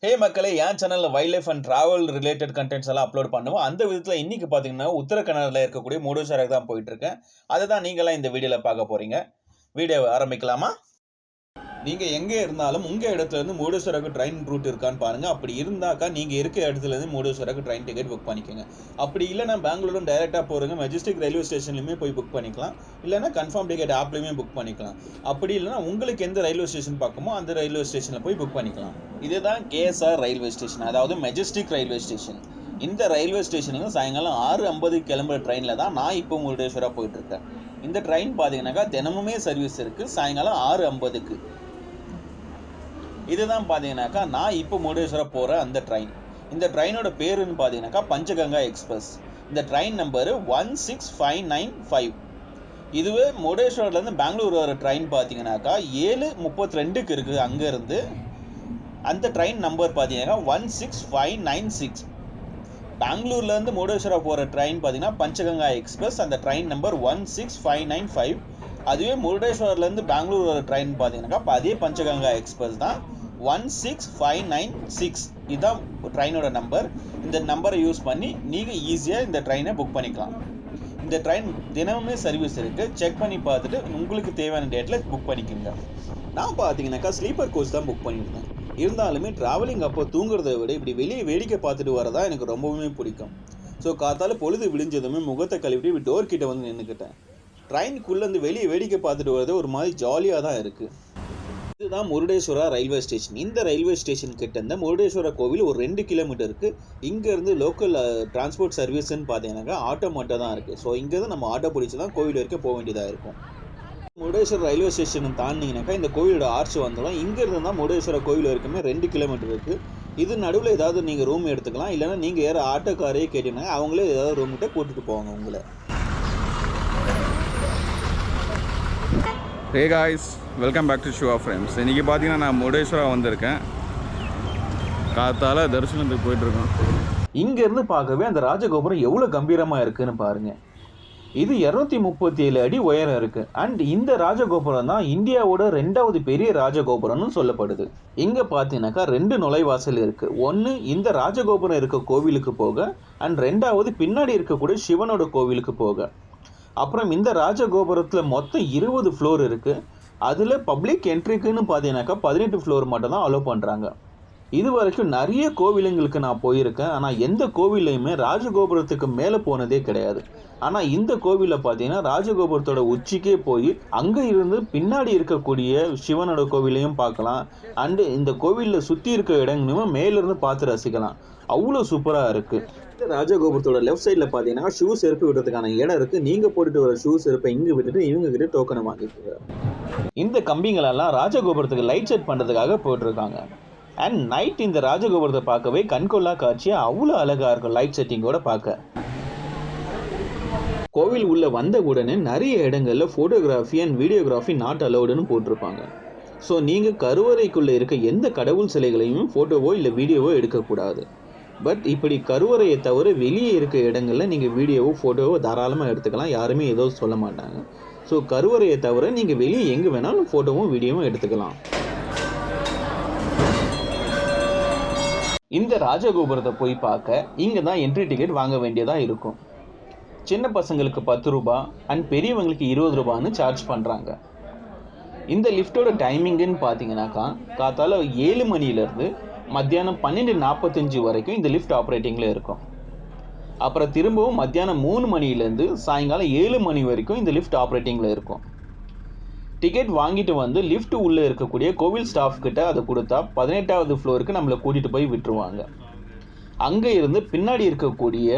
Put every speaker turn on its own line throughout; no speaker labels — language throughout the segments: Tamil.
ஹே மக்களே, என் சேனலில் wild life and travel related contents எல்லாம் அப்லோட் பண்ணுவோம். அந்த விதத்தில் இன்றைக்கி பார்த்தீங்கன்னா உத்தரகன்னடில் இருக்கக்கூடிய முருடேஸ்வரருக்கு தான் போயிட்டுருக்கேன். அதை தான் நீங்களாம் இந்த வீடியோவில் பார்க்க போகிறீங்க. வீடியோவை ஆரம்பிக்கலாமா? நீங்கள் எங்கே இருந்தாலும் உங்கள் இடத்துலேருந்து முருடேஸ்வரருக்கு ட்ரெயின் ரூட் இருக்கான்னு பாருங்கள். அப்படி இருந்தாக்கா நீங்கள் இருக்க இடத்துலேருந்து முருடேஸ்வரருக்கு ட்ரெயின் டிக்கெட் புக் பண்ணிக்கோங்க. அப்படி இல்லைனா பெங்களூரும் டைரெக்டாக போகிறங்க மெஜஸ்டிக் ரயில்வே ஸ்டேஷன்லையுமே போய் புக் பண்ணிக்கலாம். இல்லைனா கன்ஃபார்ம் டிக்கெட் ஆப்லையுமே புக் பண்ணிக்கலாம். அப்படி இல்லைனா உங்களுக்கு எந்த ரயில்வே ஸ்டேஷன் பார்க்குமோ அந்த ரயில்வே ஸ்டேஷனில் போய் புக் பண்ணிக்கலாம். இதுதான் கேஎஸ்ஆர் ரயில்வே ஸ்டேஷன், அதாவது மெஜஸ்டிக் ரயில்வே ஸ்டேஷன். இந்த ரயில்வே ஸ்டேஷனுக்கு சாயங்காலம் 6:50 கிளம்புற ட்ரெயினில் தான் நான் இப்போ முருடேஸ்வரா போயிட்டுருக்கேன். இந்த ட்ரெயின் பார்த்தீங்கன்னாக்கா தினமுமே சர்வீஸ் இருக்குது சாயங்காலம் 6:50க்கு. இதுதான் பார்த்தீங்கன்னாக்கா நான் இப்போ முருடேஸ்வரா போகிற அந்த ட்ரெயின். இந்த ட்ரெயினோட பேருன்னு பார்த்தீங்கன்னாக்கா பஞ்சகங்கா எக்ஸ்பிரஸ். இந்த ட்ரெயின் நம்பரு 16595. இதுவே முருடேஸ்வரிலேருந்து பெங்களூர் வர ட்ரெயின் பார்த்தீங்கன்னாக்கா 7:32க்கு இருக்குது. அங்கேருந்து அந்த ட்ரெயின் நம்பர் பார்த்தீங்கன்னா 16596. பெங்களூர்லேருந்து முருடேஸ்வரா போகிற ட்ரெயின் பார்த்தீங்கன்னா பஞ்சகங்கா எக்ஸ்பிரஸ். அந்த ட்ரெயின் நம்பர் 16595. அதுவே முருடேஸ்வரிலேருந்து பெங்களூர் வர ட்ரெயின் பார்த்தீங்கன்னாக்கா அதே பஞ்சகங்கா எக்ஸ்பிரஸ் தான் 16596. இதுதான் ட்ரெயினோட நம்பர். இந்த நம்பரை யூஸ் பண்ணி நீங்கள் ஈஸியாக இந்த ட்ரெயினை புக் பண்ணிக்கலாம். இந்த ட்ரெயின் தினமுமே சர்வீஸ் இருக்குது. செக் பண்ணி பார்த்துட்டு உங்களுக்கு தேவையான டேட்டில் புக் பண்ணிக்கோங்க. நான் பார்த்தீங்கன்னாக்கா ஸ்லீப்பர் கோச் தான் புக் பண்ணியிருந்தேன். இருந்தாலுமே ட்ராவலிங் அப்போ தூங்குறதை விட இப்படி வெளியே வேடிக்கை பார்த்துட்டு வரதா எனக்கு ரொம்பவுமே பிடிக்கும். ஸோ காத்தால பொழுது விடிஞ்சதுமே முகத்தை கழுவிட்டு இப்படி டோர் கிட்ட வந்து நின்றுக்கிட்டேன். ட்ரெயினுக்குள்ளேருந்து வெளியே வேடிக்கை பார்த்துட்டு வரது ஒரு மாதிரி ஜாலியாக தான் இருக்குது. இதுதான் முருடேஸ்வரா ரயில்வே ஸ்டேஷன். இந்த ரயில்வே ஸ்டேஷன் கிட்ட இருந்த முருடேஸ்வரா கோவில் ஒரு 2 கிலோமீட்டருக்கு. இங்கேருந்து லோக்கல் டிரான்ஸ்போர்ட் சர்வீஸ்ன்னு பார்த்தீங்கன்னாக்கா ஆட்டோ மட்டும் தான் இருக்குது. ஸோ இங்கேருந்து நம்ம ஆட்டோ பிடிச்சி தான் கோவில் வரைக்கும் போக வேண்டியதாக இருக்கும். முருடேஸ்வரர் ரயில்வே ஸ்டேஷனை தாண்டிங்கனாக்கா இந்த கோவிலோட ஆர்ச் வந்துடும். இங்கேருந்து தான் முருடேஸ்வரா கோவில் வரைக்குமே 2 கிலோமீட்டர் இருக்குது. இது நடுவில் ஏதாவது நீங்கள் ரூம் எடுத்துக்கலாம். இல்லைனா நீங்கள் ஏற ஆட்டோக்காரையே கேட்டீங்கன்னா அவங்களே ஏதாவது ரூம் கிட்ட கூட்டிகிட்டு போவாங்க உங்களை.
Hey guys, welcome back to Shuva friends. இன்றைக்கி பார்த்தீங்கன்னா நான் முருடேஸ்வரா வந்திருக்கேன். காத்தால தரிசனத்துக்கு போயிட்டுருக்கோம்.
இங்கேருந்து பார்க்கவே அந்த ராஜகோபுரம் எவ்வளோ கம்பீரமாக இருக்குதுன்னு பாருங்கள். இது 237 அடி உயரம் இருக்குது. அண்ட் இந்த ராஜகோபுரம் தான் இந்தியாவோட 2வது பெரிய ராஜகோபுரம்னு சொல்லப்படுது. இங்கே பார்த்தீங்கன்னாக்கா 2 நுழைவாசல் இருக்குது. ஒன்று இந்த ராஜகோபுரம் இருக்க கோவிலுக்கு போக, அண்ட் 2வது பின்னாடி இருக்கக்கூடிய சிவனோட கோவிலுக்கு போக. அப்புறம் இந்த ராஜகோபுரத்தில் மொத்தம் 20 ஃப்ளோர் இருக்குது. அதில் பப்ளிக் என்ட்ரிக்குன்னு பார்த்தீங்கன்னாக்கா 18 ஃப்ளோர் மட்டும் தான் அலோவ் பண்ணுறாங்க. இது வரைக்கும் நிறைய கோவிலுங்களுக்கு நான் போயிருக்கேன். ஆனால் எந்த கோவிலையுமே ராஜகோபுரத்துக்கு மேலே போனதே கிடையாது. ஆனால் இந்த கோவிலில் பார்த்தீங்கன்னா ராஜகோபுரத்தோட உச்சிக்கே போய் அங்கே இருந்து பின்னாடி இருக்கக்கூடிய சிவனோட கோவிலையும் பார்க்கலாம். அண்டு இந்த கோவிலில் சுற்றி இருக்க இடங்களையும் மேலிருந்து பார்த்து ரசிக்கலாம். அவ்வளோ சூப்பராக இருக்குது. இந்த ராஜகோபுரத்தோட லெஃப்ட் சைடில் பார்த்தீங்கன்னா ஷூ செருப்பு விடுறதுக்கான இடம் இருக்குது. நீங்கள் போட்டுட்டு வர ஷூ செருப்பை இங்கே விட்டுட்டு இவங்க கிட்ட டோக்கனை வாங்கிக்கோங்க. இந்த கம்பிங்களெல்லாம் ராஜகோபுரத்துக்கு லைட் செட் பண்ணுறதுக்காக போட்டிருக்காங்க. அண்ட் நைட் இந்த ராஜகோபுரத்தை பார்க்கவே கண்கொள்ளா காட்சியாக அவ்வளோ அழகாக இருக்கும் லைட் செட்டிங்கோட பார்க்க. கோவில் உள்ளே வந்த உடனே நிறைய இடங்களில் ஃபோட்டோகிராஃபி அண்ட் வீடியோகிராஃபி நாட் அலௌடுன்னு போட்டிருப்பாங்க. ஸோ நீங்கள் கருவறைக்குள்ளே இருக்க எந்த கடவுள் சிலைகளையும் ஃபோட்டோவோ இல்லை வீடியோவோ எடுக்கக்கூடாது. பட் இப்படி கருவறையை தவிர வெளியே இருக்க இடங்களில் நீங்கள் வீடியோவோ ஃபோட்டோவோ தாராளமாக எடுத்துக்கலாம். யாருமே ஏதோ சொல்ல மாட்டாங்க. ஸோ கருவறையை தவிர நீங்கள் வெளியே எங்கே வேணாலும் ஃபோட்டோவும் வீடியோவும் எடுத்துக்கலாம். இந்த ராஜகோபுரத்தை போய் பார்க்க இங்கே தான் என்ட்ரி டிக்கெட் வாங்க வேண்டியதாக இருக்கும். சின்ன பசங்களுக்கு 10 ரூபா அண்ட் பெரியவங்களுக்கு 20 ரூபான்னு சார்ஜ் பண்ணுறாங்க. இந்த லிஃப்டோட டைமிங்குன்னு பார்த்தீங்கன்னாக்கா காத்தால 7 மணிலேருந்து மத்தியானம் 12:45 வரைக்கும் இந்த லிஃப்ட் ஆப்ரேட்டிங்கில் இருக்கும். அப்புறம் திரும்பவும் மத்தியானம் 3 மணிலேருந்து சாயங்காலம் 7 மணி வரைக்கும் இந்த லிஃப்ட் ஆப்ரேட்டிங்கில் இருக்கும். டிக்கெட் வாங்கிட்டு வந்து லிஃப்ட் உள்ளே இருக்கக்கூடிய கோவில் ஸ்டாஃப் கிட்ட அதை கொடுத்தா 18வது ஃப்ளோருக்கு நம்மளை கூட்டிகிட்டு போய் விட்டுருவாங்க. அங்கே இருந்து பின்னாடி இருக்கக்கூடிய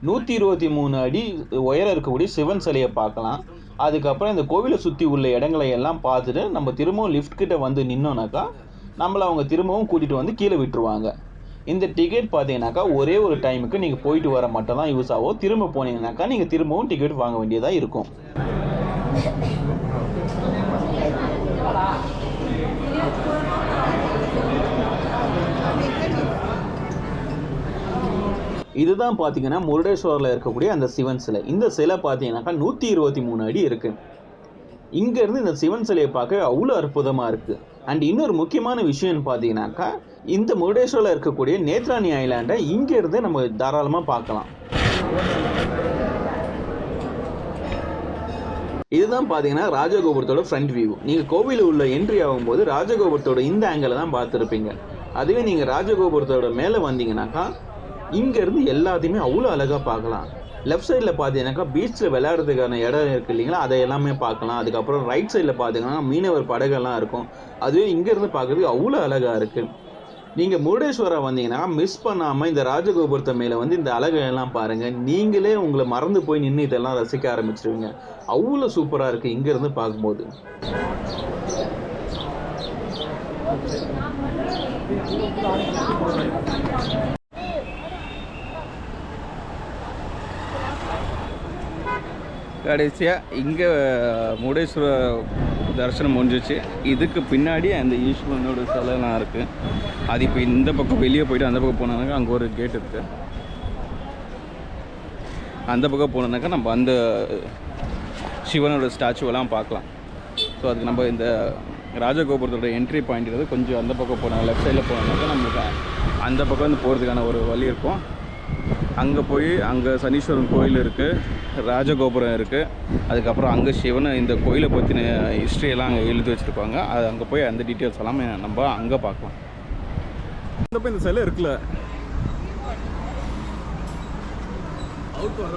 123 அடி உயரம் இருக்கக்கூடிய சிவன் சிலையை பார்க்கலாம். அதுக்கப்புறம் இந்த கோவிலை சுற்றி உள்ள இடங்களை எல்லாம் பார்த்துட்டு நம்ம திரும்பவும் லிஃப்ட் கிட்ட வந்து நின்னோன்னாக்கா நம்மளை அவங்க திரும்பவும் கூட்டிகிட்டு வந்து கீழே விட்டுருவாங்க. இந்த டிக்கெட் பார்த்தீங்கன்னாக்கா ஒரே ஒரு டைமுக்கு நீங்கள் போயிட்டு வர மட்டும் தான் யூஸ் ஆகும். திரும்ப போனீங்கன்னாக்கா நீங்கள் திரும்பவும் டிக்கெட் வாங்க வேண்டியதாக இருக்கும். இதுதான் பார்த்தீங்கன்னா முருடேஸ்வரில் இருக்கக்கூடிய அந்த சிவன் சிலை. இந்த சிலை பார்த்தீங்கன்னாக்கா 123 அடி இருக்குது. இங்கேருந்து இந்த சிவன் சிலையை பார்க்க அவ்வளோ அற்புதமாக இருக்குது. அண்ட் இன்னொரு முக்கியமான விஷயம்னு பார்த்தீங்கன்னாக்கா இந்த முருடேஸ்வரில் இருக்கக்கூடிய நேத்ராணி ஐலாண்டை இங்கேருந்து நம்ம தாராளமாக பார்க்கலாம். இதுதான் பார்த்தீங்கன்னா ராஜகோபுரத்தோட ஃப்ரண்ட் வியூ. நீங்கள் கோவில் உள்ள என்ட்ரி ஆகும்போது ராஜகோபுரத்தோட இந்த ஆங்கிள் தான் பார்த்துருப்பீங்க. அதுவே நீங்கள் ராஜகோபுரத்தோட மேலே வந்தீங்கன்னாக்கா இங்கேருந்து எல்லாத்தையுமே அவ்வளோ அழகாக பார்க்கலாம். லெஃப்ட் சைடில் பார்த்தீங்கன்னாக்கா பீச்சில் விளையாடுறதுக்கான இடம் இருக்குது இல்லைங்களா, அதை எல்லாமே பார்க்கலாம். அதுக்கப்புறம் ரைட் சைடில் பார்த்தீங்கன்னா மீனவர் படகெல்லாம் இருக்கும். அதுவே இங்கேருந்து பார்க்குறதுக்கு அவ்வளோ அழகாக இருக்குது. நீங்கள் முருடேஸ்வரா வந்தீங்கன்னா மிஸ் பண்ணாமல் இந்த ராஜகோபுரத்தை மேலே வந்து இந்த அழகையெல்லாம் பாருங்கள். நீங்களே உங்களை மறந்து போய் நின்று இதெல்லாம் ரசிக்க ஆரம்பிச்சிருவீங்க. அவ்வளோ சூப்பராக இருக்குது இங்கேருந்து பார்க்கும்போது.
கடைசியாக இங்கே முருடேஸ்வரர் தரிசனம் முடிஞ்சிச்சு. இதுக்கு பின்னாடி அந்த ஈஸ்வரனோட சிலைலாம் இருக்குது. அது இப்போ இந்த பக்கம் வெளியே போய்ட்டு அந்த பக்கம் போனாக்கா அங்கே ஒரு கேட் இருக்குது. அந்த பக்கம் போனோன்னாக்கா நம்ம அந்த சிவனோட ஸ்டாச்சுவெல்லாம் பார்க்கலாம். ஸோ அதுக்கு நம்ம இந்த ராஜகோபுரத்தோட என்ட்ரி பாயிண்ட் கொஞ்சம் அந்த பக்கம் போனாங்க, லெஃப்ட் சைடில் போனோம்னாக்கா நம்மளுக்கு அந்த பக்கம் வந்து போகிறதுக்கான ஒரு வழி இருக்கும். அங்கே போய் அங்கே சனீஸ்வரன் கோயில் இருக்குது, ராஜகோபுரம் இருக்குது. அதுக்கப்புறம் அங்கே சிவனை இந்த கோயிலை பற்றின ஹிஸ்ட்ரியெல்லாம் அங்கே எழுதி வச்சுருப்பாங்க. அது அங்கே போய் அந்த டீட்டெயில்ஸ் எல்லாமே நம்ம அங்கே பார்க்கலாம். இந்த சிலை இருக்குல்ல, அவுட்டு வர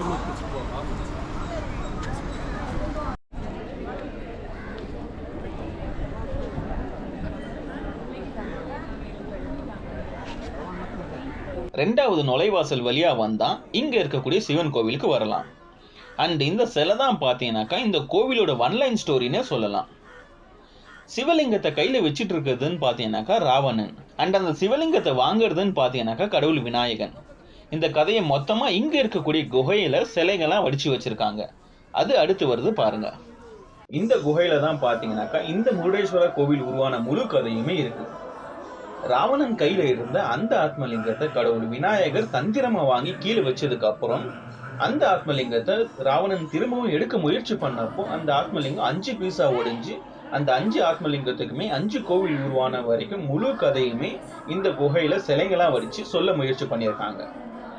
ரெண்டாவது நுழைவாசல் வழியாக வந்தால் இங்கே இருக்கக்கூடிய சிவன் கோவிலுக்கு வரலாம். அண்ட் இந்த சிலை தான் பார்த்தீங்கன்னாக்கா இந்த கோவிலோட ஒன்லைன் ஸ்டோரின்னே சொல்லலாம். சிவலிங்கத்தை கையில் வச்சுட்டு இருக்கிறதுன்னு பார்த்தீங்கன்னாக்கா ராவணன். அண்ட் அந்த சிவலிங்கத்தை வாங்குறதுன்னு பார்த்தீங்கன்னாக்கா கடவுள் விநாயகன். இந்த கதையை மொத்தமாக இங்கே இருக்கக்கூடிய குகையில் சிலைகள்லாம் வடித்து வச்சுருக்காங்க. அது அடுத்து வருது பாருங்க. இந்த குகையில தான் பார்த்தீங்கன்னாக்கா இந்த முருடேஸ்வர கோவில் உருவான முழு கதையுமே இருக்குது. ராவணன் கையில இருந்த அந்த ஆத்மலிங்கத்தை கடவுள் விநாயகர் தந்திரமா வாங்கி கீழே வச்சதுக்கு அப்புறம் அந்த ஆத்மலிங்கத்தை ராவணன் திரும்பவும் எடுக்க முயற்சி பண்ணப்போ அந்த ஆத்மலிங்கம் 5 பீஸா உடைஞ்சு அந்த 5 ஆத்மலிங்கத்துக்குமே 5 கோவில் உருவான வரைக்கும் முழு கதையுமே இந்த குகையில சிலைகளா வடிச்சு சொல்ல முயற்சி பண்ணியிருக்காங்க.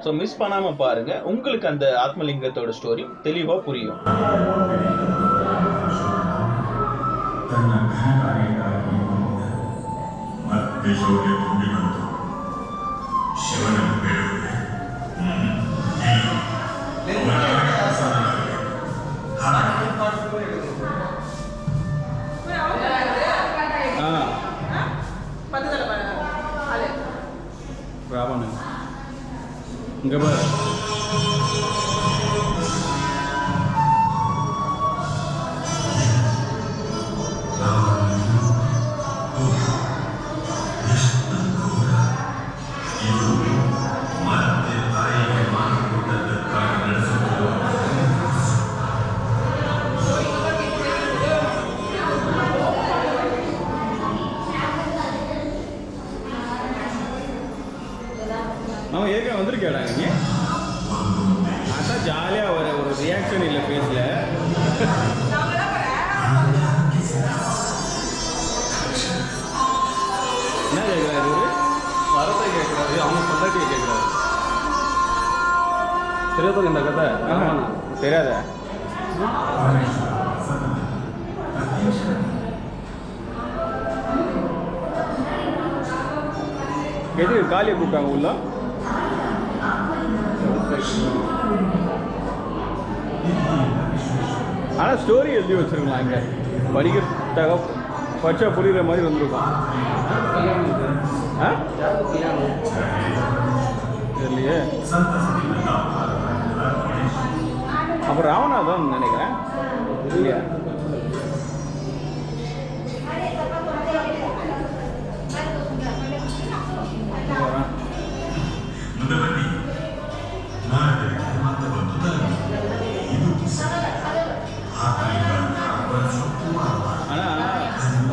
ஸோ மிஸ் பண்ணாம பாருங்க, உங்களுக்கு அந்த ஆத்மலிங்கத்தோட ஸ்டோரி தெளிவா புரியும்.
ராவணன் இங்கே பாரு. நம்ம ஏற்கனவே வந்திருக்கேடா இங்கே. அதான் ஜாலியாக ஒரு ரியாக்ஷன் இல்லை ஃபேஸில். என்ன கேட்குறாரு இவரு? வரத்தை கேட்குறாரு, அவங்க சொல்லாட்டியை கேட்குறாரு. தெரியாத இந்த கதை தெரியாத. எது காலியை கூப்பிட்டாங்க உள்ள? ஆனால் ஸ்டோரி எழுதி வச்சுருக்கலாம். இங்கே படிக்கிறதாக படித்தா புரிகிற மாதிரி வந்திருக்கும். ஆ தெரியலையே. அப்புறம் ராவணா தான் நினைக்கிறேன் இல்லையா?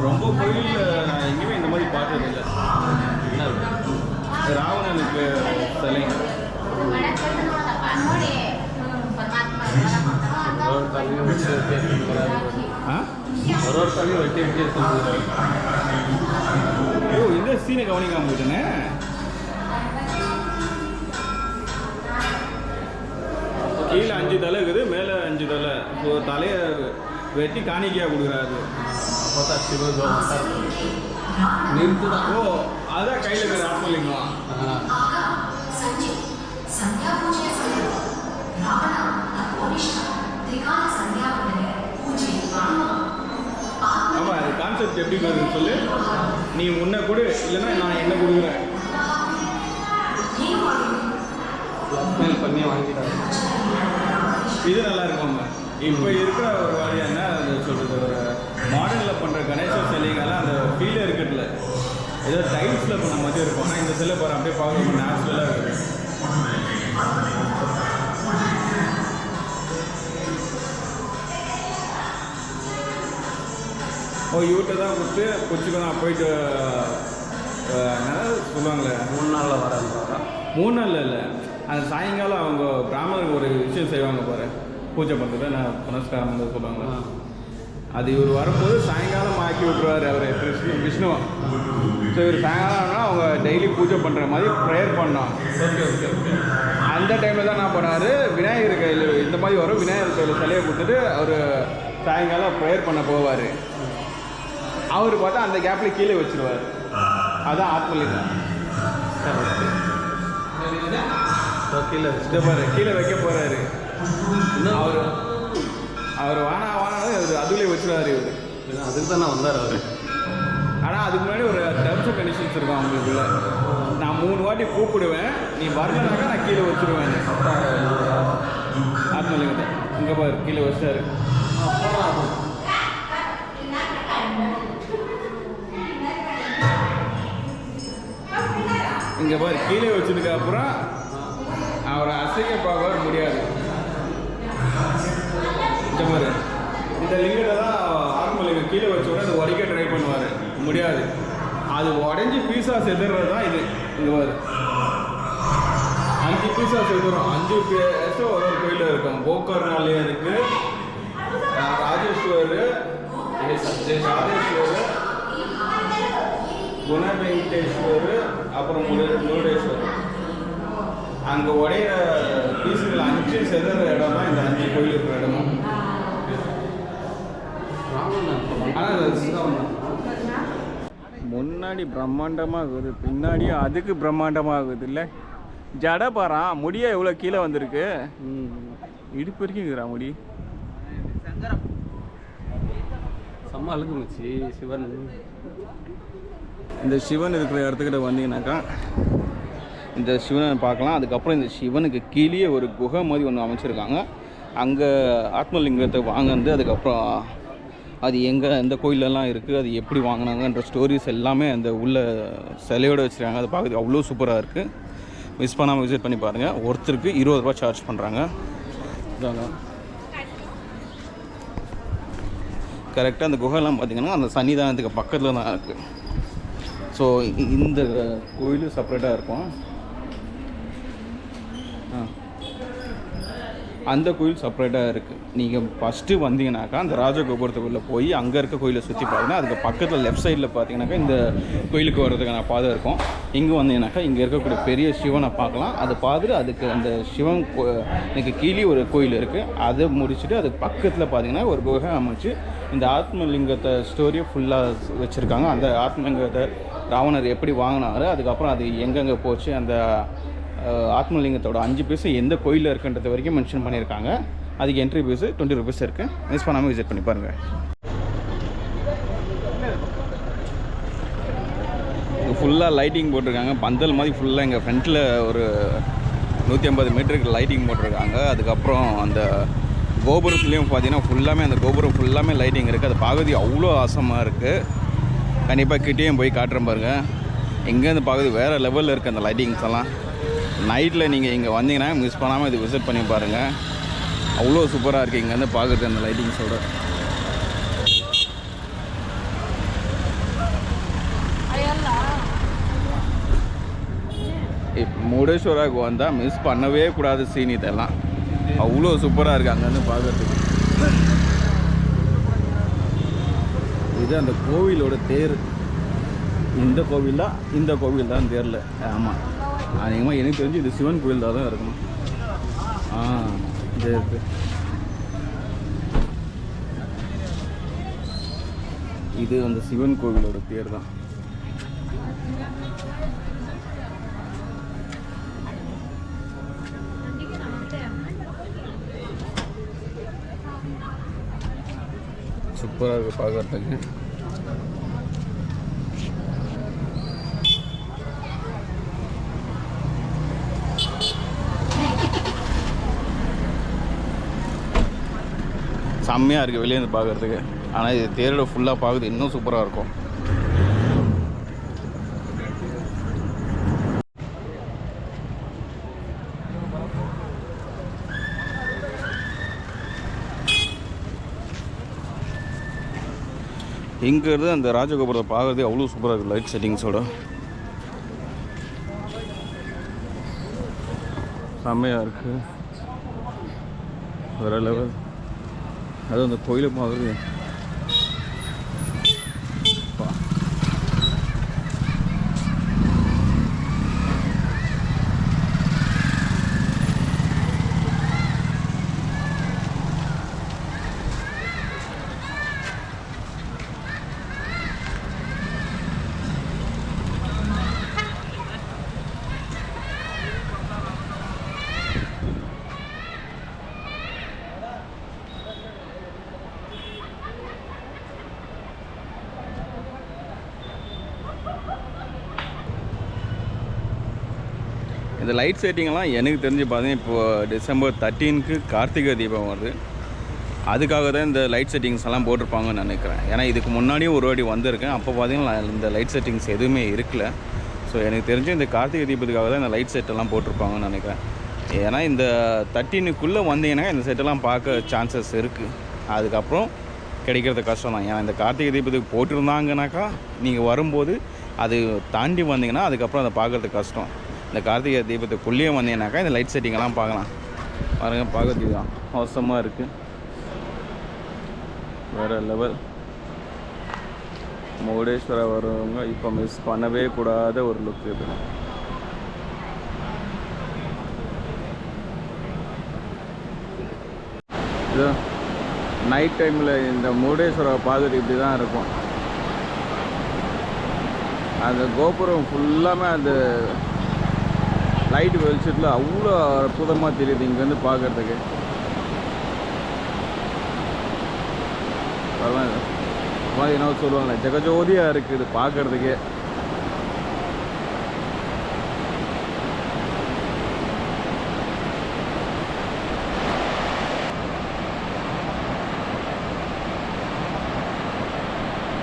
ரொம்ப கோயிலில் நான் எங்கேயுமே இந்த மாதிரி பார்த்ததில்லை. ராவணனுக்கு சிலைங்க ஒரு தலையும் வெட்டி வெட்டி ஓ இந்த சீனை கவனிக்காம போயிட்டேனே. கீழே 5 தலை இருக்குது, மேலே 5 தலை. ஸோ தலையை வெட்டி காணிக்கையாக கொடுக்குறாரு. ஓ அதான் கையில் இருக்கிற ஆத்மலிங்கம். ஆமாம், அது கான்செப்ட் எப்படி வருதுன்னு சொல்லு. நீ உன்னை கொடு, இல்லைன்னா நான் என்ன கொடுக்குறேன் பண்ணி வாங்கிட்டாங்க. இது நல்லா இருக்கும்மா. இப்போ இருக்கிற ஒரு வழியாக என்ன அது சொல்கிறது, ஒரு மாடலில் பண்ணுற கணேச சிலைகள்லாம் அந்த ஃபீலே இருக்கிறதுல ஏதோ டைல்ஸில் பண்ண மாதிரி இருக்கும். ஆனால் இந்த சிலை பாரு அப்படியே பார்க்க நேச்சுரலாக இருக்குது. ஓ இவர்கிட்ட தான் கொடுத்து கொச்சிக்கணும் போயிட்டு என்ன சொல்லுவாங்களே 3 நாளில் வரேன்றாரா? 3 நாளில் இல்லை, அந்த சாயங்காலம் அவங்க பிராமணருக்கு ஒரு விஷயம் செய்வாங்க பாரு, பூஜை பண்ணுறது நான் புனஸ்காரம் வந்து சொல்லுவாங்களா, அது இவர் வரும்போது சாயங்காலம் ஆக்கி விட்ருவார் அவர் விஷ்ணுவா. ஸோ இவர் சாயங்காலம்னா அவங்க டெய்லி பூஜை பண்ணுற மாதிரி ப்ரேயர் பண்ணோம். Okay okay okay. அந்த டைமில் தான் என்ன பண்ணார், விநாயகர் கையில் இந்த மாதிரி வரும், விநாயகர் கையில் சிலையை கொடுத்துட்டு அவர் சாயங்காலம் ப்ரேயர் பண்ண போவார். அவர் பார்த்தா அந்த கேப்பில் கீழே வச்சுருவார். அதான் ஆத்மலிங்கம். கீழே வச்சுட்டு பாரு, கீழே வைக்க போகிறாரு அவர் வானா அது அதுலேயே வச்சுருவார் இவர். அதுக்கு தான் நான் வந்தார் அவர். ஆனால் அதுக்கு முன்னாடி ஒரு டர்ம்ஸ் அண்ட் கண்டிஷன்ஸ் இருக்கும் அவங்களுக்குள்ள. நான் 3 வாட்டி கூப்பிடுவேன், நீ வரலனாக்கா நான் கீழே வச்சுருவேன் ஆத்மலிங்கத்தை. இங்கே பாரு கீழே வச்சாரு. இங்கே பாரு கீழே வச்சதுக்கு அப்புறம் அவரை அசைக்க பார்க்க முடியாது. இந்த மாதிரி இந்த லிங்கத்தை தான் ஆத்மலிங்கம் கீழே வச்ச உடனே அது உடைக்க ட்ரை பண்ணுவார், முடியாது. அது உடஞ்சி பீஸாக செதுறது தான் இது. இங்கே பாரு 5 பீஸாக செதுறோம். 5 பீஸும் ஒரு கோயிலில் இருக்கும். கோகர்னாலேயும் இருக்குது, ராஜேஸ்வர், ராஜேஸ்வர், குணவெங்கடேஸ்வர், அப்புறம் முருடேஸ்வர். அங்கே உடைய பீஸுகள் 5 செதுற இடம் தான் இந்த 5 கோயில் இருக்கிற இடமும். முன்னாடி பிரம்மாண்டமாகுது, பின்னாடி அதுக்கு பிரம்மாண்டமாகுது இல்லை. ஜடை பாரா, முடிய எவ்வளோ கீழே வந்திருக்கு, இடுப்பு இருக்குங்கிறா முடி. செம்ம அழுகுச்சு சிவன். இந்த சிவன் இருக்கிற இடத்துக்கிட்ட வந்தீங்கன்னாக்கா இந்த சிவனை பார்க்கலாம். அதுக்கப்புறம் இந்த சிவனுக்கு கீழே ஒரு குகை மாதிரி ஒன்று அமைச்சிருக்காங்க. அங்கே ஆத்மலிங்கத்தை வாங்கினது, அதுக்கப்புறம் அது எங்கே எந்த கோயிலெல்லாம் இருக்குது, அது எப்படி வாங்கினாங்கன்ற ஸ்டோரிஸ் எல்லாமே அந்த உள்ள சிலையோடு வச்சுருக்காங்க. அது பார்க்குறது அவ்வளோ சூப்பராக இருக்குது. மிஸ் பண்ணாமல் விசிட் பண்ணி பாருங்கள். ஒருத்தருக்கு 20 ரூபா சார்ஜ் பண்ணுறாங்க. இதாங்க கரெக்டாக அந்த குகைலாம் பார்த்திங்கன்னா அந்த சன்னிதானத்துக்கு பக்கத்தில் தான் இருக்குது. ஸோ இந்த கோயிலும் செப்பரேட்டாக இருக்கும். அந்த கோயில் செப்பரேட்டாக இருக்குது. நீங்கள் ஃபஸ்ட்டு வந்தீங்கன்னாக்கா அந்த ராஜகோபுரத்துக்குள்ளே போய் அங்கே இருக்க கோயிலை சுற்றி பார்த்தீங்கன்னா அதுக்கு பக்கத்தில் லெஃப்ட் சைடில் பார்த்தீங்கன்னாக்கா இந்த கோயிலுக்கு வர்றதுக்கான பாதை இருக்கும். இங்கே வந்தீங்கன்னாக்கா இங்கே இருக்கக்கூடிய பெரிய சிவனை பார்க்கலாம். அதை பார்த்துட்டு அதுக்கு அந்த சிவன் எனக்கு கீழே ஒரு கோயில் இருக்குது. அதை முடிச்சுட்டு அதுக்கு பக்கத்தில் பார்த்தீங்கன்னா ஒரு குகை அமைச்சு இந்த ஆத்மலிங்கத்தை ஸ்டோரியை ஃபுல்லாக வச்சுருக்காங்க. அந்த ஆத்மலிங்கத்தை ராவணர் எப்படி வாங்கினாரு, அதுக்கப்புறம் அது எங்கெங்கே போச்சு, அந்த ஆத்மலிங்கத்தோட 5 பீஸு எந்த கோயிலில் இருக்குன்றது வரைக்கும் மென்ஷன் பண்ணியிருக்காங்க. அதுக்கு என்ட்ரி பீஸு 20 ருபீஸ் இருக்குது. மிஸ் பண்ணாமல் விசிட் பண்ணி பாருங்கள். இது ஃபுல்லாக லைட்டிங் போட்டிருக்காங்க, பந்தல் மாதிரி ஃபுல்லாக எங்கள் ஃப்ரண்ட்டில் ஒரு 150 மீட்டருக்கு லைட்டிங் போட்டிருக்காங்க. அதுக்கப்புறம் அந்த கோபுரத்துலேயும் பார்த்தீங்கன்னா ஃபுல்லாமே அந்த கோபுரம் ஃபுல்லாமே லைட்டிங் இருக்குது. அது பார்க்குறது அவ்வளோ ஆசமாக இருக்குது. கண்டிப்பாக கிட்டேயும் போய் காட்டுறேன் பாருங்கள். எங்கேருந்து பார்க்குறது வேறு லெவலில் இருக்குது அந்த லைட்டிங்ஸ் எல்லாம். நைட்டில் நீங்கள் இங்கே வந்தீங்கன்னா மிஸ் பண்ணாமல் இது விசிட் பண்ணி பாருங்கள். அவ்வளோ சூப்பராக இருக்குது இங்கேருந்து பார்க்குறது அந்த லைட்டிங்ஸோட. முருடேஸ்வராவுக்கு வந்தால் மிஸ் பண்ணவே கூடாது சீன். இதெல்லாம் அவ்வளோ சூப்பராக இருக்குது அங்கேருந்து பார்க்குறதுக்கு. இது அந்த கோவிலோட தேர். இந்த கோவில் தான் தெரில. ஆமாம், அதிகமாக எனக்கு தெரிஞ்சு இது சிவன் கோவில் தான் இருக்கணும். இது இருக்கு. இது அந்த சிவன் கோவிலோட பேர் தான். சூப்பராக இருக்குது பார்க்குறதுக்கு. செம்மையாக இருக்குது வெளியேருந்து பார்க்குறதுக்கு. ஆனால் இது தேரோட ஃபுல்லாக பார்க்குறது இன்னும் சூப்பராக இருக்கும். இங்கேருந்து அந்த ராஜகோபுரத்தை பார்க்குறது அவ்வளோ சூப்பராக இருக்குது லைட் செட்டிங்ஸோட. செம்மையாக இருக்குது, வேறு லெவல். அதுவும் அந்த கோயிலை பார்க்குறது இந்த லைட் செட்டிங்லாம் எனக்கு தெரிஞ்சு பார்த்தீங்கன்னா இப்போது டிசம்பர் 13க்கு கார்த்திகை தீபம் வருது. அதுக்காக தான் இந்த லைட் செட்டிங்ஸ் எல்லாம் போட்டிருப்பாங்கன்னு நினைக்கிறேன். ஏன்னா இதுக்கு முன்னாடியும் ஒரு வாட்டி வந்திருக்கேன், அப்போ பார்த்தீங்கன்னா இந்த லைட் செட்டிங்ஸ் எதுவுமே இருக்கல. ஸோ எனக்கு தெரிஞ்சு இந்த கார்த்திகை தீபத்துக்காக தான் இந்த லைட் செட்டெல்லாம் போட்டிருப்பாங்கன்னு நினைக்கிறேன். ஏன்னா இந்த 13க்குள்ளே வந்தீங்கன்னா இந்த செட்டெல்லாம் பார்க்க சான்சஸ் இருக்குது. அதுக்கப்புறம் கிடைக்கிறது கஷ்டம் தான். ஏன்னா இந்த கார்த்திகை தீபத்துக்கு போட்டிருந்தாங்கனாக்கா நீங்கள் வரும்போது அது தாண்டி வந்தீங்கன்னா அதுக்கப்புறம் அதை பார்க்குறதுக்கு கஷ்டம். இந்த கார்த்திகை தீபத்துக்குள்ளேயே வந்தீங்கன்னாக்கா இந்த லைட் செட்டிங்கெல்லாம் பார்க்கலாம். பாருங்கள், பார்க்கறதுக்கு தான் அவசரமாக இருக்குது, வேறு லெவல். முருடேஸ்வரா வரவங்க இப்போ மிஸ் பண்ணவே கூடாத ஒரு லுக் இது. இது நைட் டைமில் இந்த முருடேஸ்வரரை பார்த்துட்டு இப்படி தான் இருக்கும். அந்த கோபுரம் ஃபுல்லாமே அந்த லைட் வெளிச்சத்தில் அவ்வளோ அற்புதமாக தெரியுது இங்கேருந்து பார்க்குறதுக்கு. அதெல்லாம் என்ன சொல்லுவாங்களே, ஜெகஜோதியாக இருக்குது பார்க்குறதுக்கே.